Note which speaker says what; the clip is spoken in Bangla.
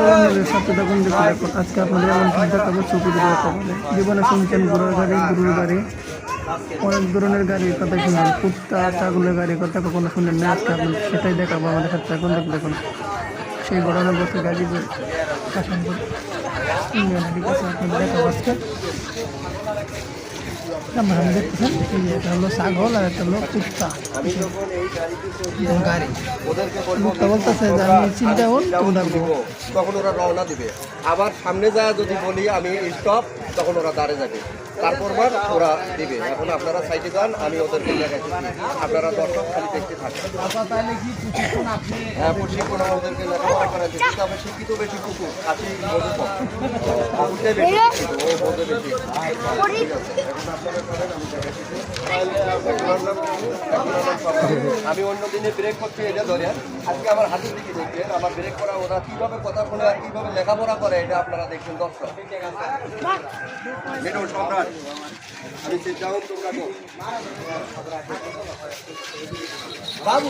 Speaker 1: চ্যানেলের সাথে তখন দেখুন আজকে আপনাদের এমন দেখাবো চৌকিদের কথা বলে জীবনে শুনছেন গরুর গাড়ি অনেক ধরনের গাড়ির কথা শুনেন কুত্তা ছাগলের গাড়ির কথা কখনো শুনেন না আজকে আপনি সেটাই দেখাবো আমাদের সাথে এখন দেখুন সেই ঘটনার বছর গাজীপুর কাশামপুর ইন্ডিয়ান হাটির কাছে আপনাদের দেখাবো আজকে আমরা দেখতেছেন এটা হলো ছাগল আর একটা হলো কুত্তা গাড়ি কুত্তা বলতেছে যে আমি চিন্তা হল
Speaker 2: তখন ওরা রওনা দিবে আবার সামনে যায় যদি বলি আমি স্টপ তখন ওরা দাঁড়িয়ে যাবে তারপর ওরা দিবে এখন আপনারা সাইডে যান আমি ওদেরকে দেখাচ্ছি আপনারা দর্শক খালি দেখতে থাকেন হ্যাঁ প্রশিক্ষণ ওদেরকে লেখাপড়া করাচ্ছি তবে শিক্ষিত বেশি কুকুর খাসি মধু কম কুকুরটাই বেশি শিক্ষিত ও বোধে বেশি আমি অন্য দিনে ব্রেক করছি এটা ধরে আজকে আমার হাতের দিকে দেখবেন আমার ব্রেক করা ওরা কীভাবে কথা শুনে আর কীভাবে লেখাপড়া করে এটা আপনারা দেখবেন দর্শক মিঠুন সম্রাট আমি সিট ডাউন তোমরা বাবু